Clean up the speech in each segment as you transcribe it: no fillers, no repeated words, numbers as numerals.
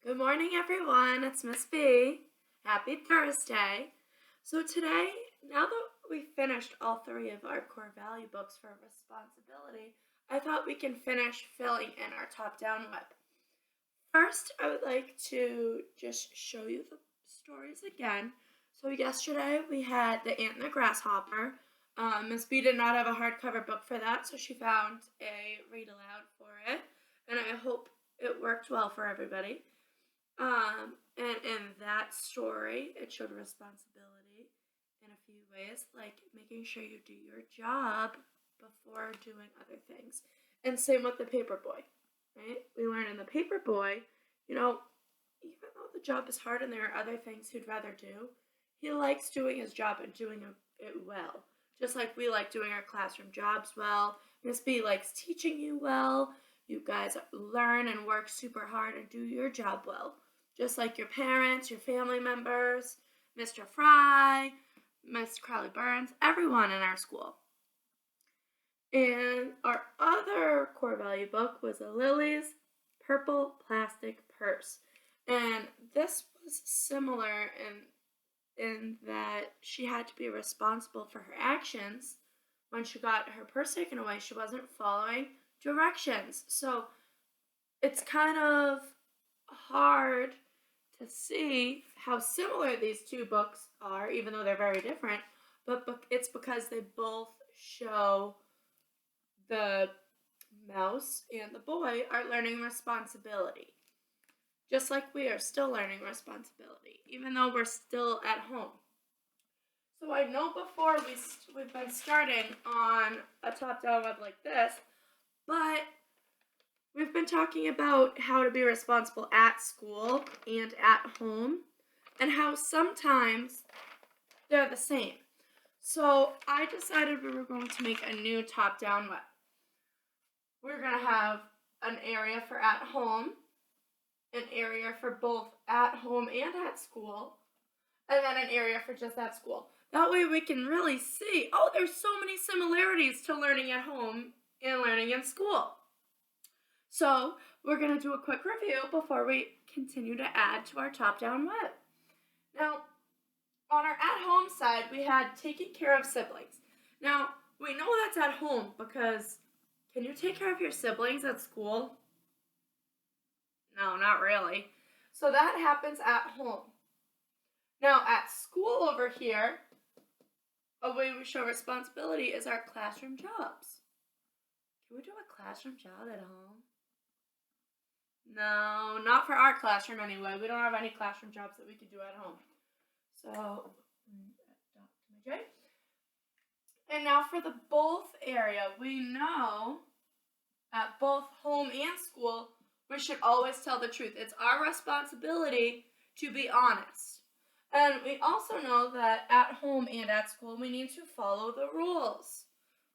Good morning, everyone. It's Miss B. Happy Thursday. So, today, now that we finished all three of our core value books for responsibility, I thought we can finish filling in our top down web. First, I would like to just show you the stories again. So, yesterday we had The Ant and the Grasshopper. Miss B did not have a hardcover book for that, so she found a read aloud for it, and I hope it worked well for everybody. And in that story, it showed responsibility in a few ways, like making sure you do your job before doing other things. And same with the paper boy, right? We learn in the paper boy, you know, even though the job is hard and there are other things he'd rather do, he likes doing his job and doing it well. Just like we like doing our classroom jobs well. Miss B likes teaching you well. You guys learn and work super hard and do your job well. Just like your parents, your family members, Mr. Fry, Miss Crowley Burns, everyone in our school. And our other core value book was a Lily's Purple Plastic Purse. And this was similar in that she had to be responsible for her actions. When she got her purse taken away, she wasn't following directions. So it's kind of hard to see how similar these two books are, even though they're very different, but it's because they both show the mouse and the boy are learning responsibility. Just like we are still learning responsibility, even though we're still at home. So I know before we've been starting on a top-down web like this, but we've been talking about how to be responsible at school and at home, and how sometimes they're the same. So I decided we were going to make a new top-down web. We're going to have an area for at home, an area for both at home and at school, and then an area for just at school. That way we can really see, oh, there's so many similarities to learning at home and learning in school. So we're going to do a quick review before we continue to add to our top-down web. Now, on our at-home side, we had taking care of siblings. Now, we know that's at home because can you take care of your siblings at school? No, not really. So that happens at home. Now, at school over here, a way we show responsibility is our classroom jobs. Can we do a classroom job at home? No, not for our classroom anyway. We don't have any classroom jobs that we could do at home. So, J. And now for the both area, we know at both home and school, we should always tell the truth. It's our responsibility to be honest. And we also know that at home and at school, we need to follow the rules.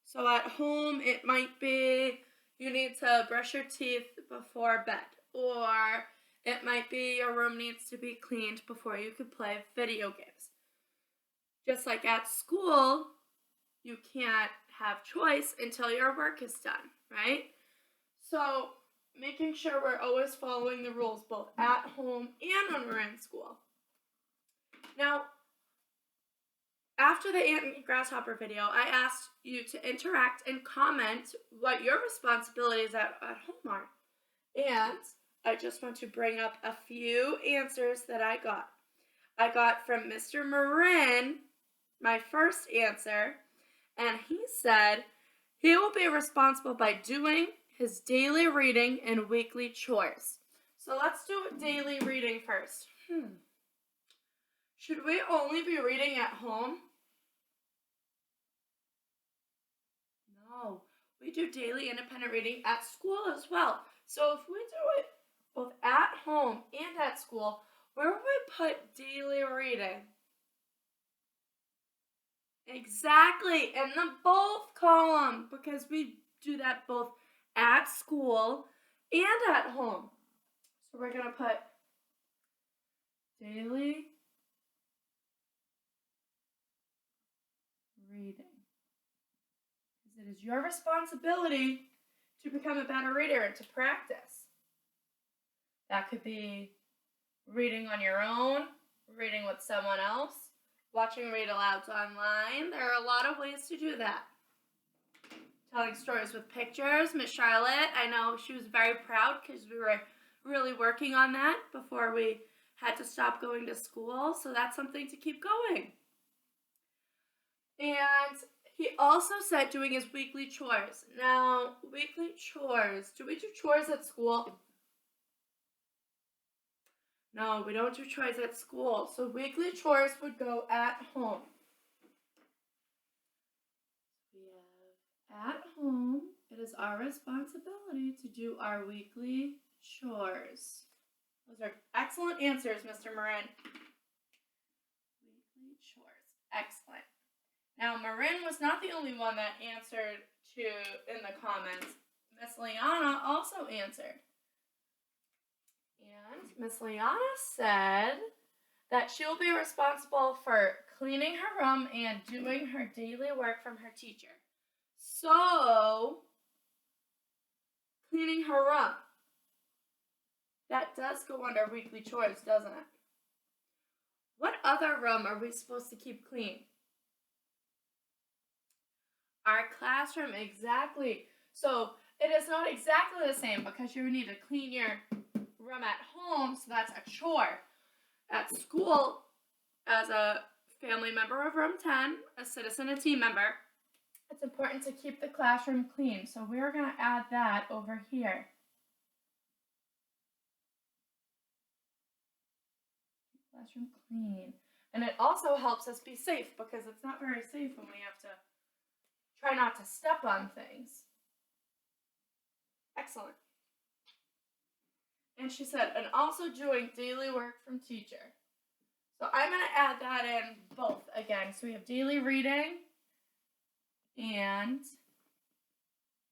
So at home, it might be you need to brush your teeth before bed, or it might be your room needs to be cleaned before you could play video games. Just like at school, you can't have choice until your work is done, right? So making sure we're always following the rules both at home and when we're in school. Now, after the Ant and Grasshopper video, I asked you to interact and comment what your responsibilities at home are. And I just want to bring up a few answers that I got. I got from Mr. Marin, my first answer, and he said he will be responsible by doing his daily reading and weekly chores. So let's do daily reading first. Should we only be reading at home? No, we do daily independent reading at school as well. So if we do it both at home and at school, where would we put daily reading? Exactly, in the both column, because we do that both at school and at home. So we're going to put daily reading. Because it is your responsibility to become a better reader and to practice. That could be reading on your own, reading with someone else, watching read alouds online. There are a lot of ways to do that. Telling stories with pictures. Miss Charlotte, I know she was very proud because we were really working on that before we had to stop going to school. So that's something to keep going. And he also said doing his weekly chores. Now, weekly chores. Do we do chores at school? No, we don't do chores at school. So weekly chores would go at home. We have at home. It is our responsibility to do our weekly chores. Those are excellent answers, Mr. Marin. Weekly chores. Excellent. Now, Marin was not the only one that answered to in the comments. Miss Liana also answered. And Miss Liana said that she will be responsible for cleaning her room and doing her daily work from her teacher. So, cleaning her room. That does go under weekly chores, doesn't it? What other room are we supposed to keep clean? Our classroom, exactly. So, it is not exactly the same because you need to clean your room at home, so that's a chore. At school, as a family member of Room 10, a citizen, a team member, it's important to keep the classroom clean. So we're going to add that over here. Classroom clean. And it also helps us be safe because it's not very safe when we have to try not to step on things. Excellent. And she said, and also doing daily work from teacher. So I'm going to add that in both again. So we have daily reading and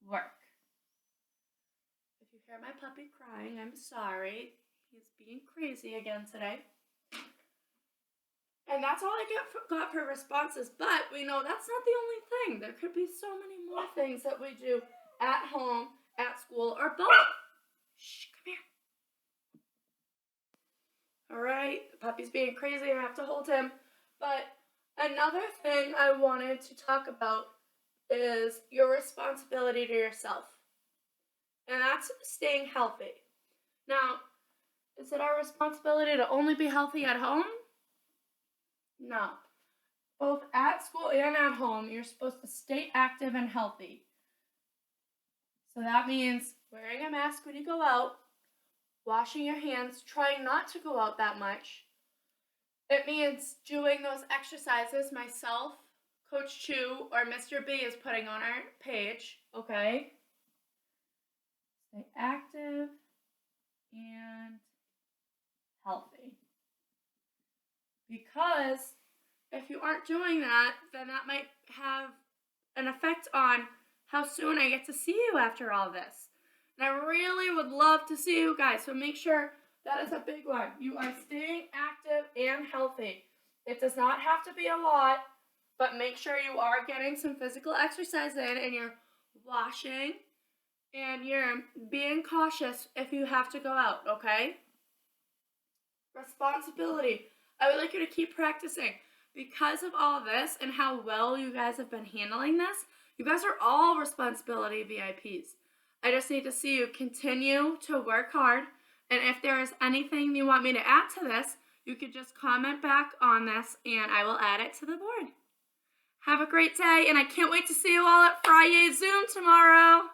work. If you hear my puppy crying, I'm sorry. He's being crazy again today. And that's all I got for responses. But we know that's not the only thing. There could be so many more things that we do at home, at school, or both. Shh, come here. All right, the puppy's being crazy. I have to hold him. But another thing I wanted to talk about is your responsibility to yourself. And that's staying healthy. Now, is it our responsibility to only be healthy at home? No. Both at school and at home, you're supposed to stay active and healthy. So that means wearing a mask when you go out, washing your hands, trying not to go out that much. It means doing those exercises myself, Coach Chu, or Mr. B is putting on our page, okay? Stay active and healthy. Because if you aren't doing that, then that might have an effect on how soon I get to see you after all this. And I really would love to see you guys, so make sure that is a big one. You are staying active and healthy. It does not have to be a lot, but make sure you are getting some physical exercise in and you're washing and you're being cautious if you have to go out, okay? Responsibility. I would like you to keep practicing. Because of all this and how well you guys have been handling this, you guys are all responsibility VIPs. I just need to see you continue to work hard. And if there is anything you want me to add to this, you could just comment back on this and I will add it to the board. Have a great day, and I can't wait to see you all at Friday Zoom tomorrow.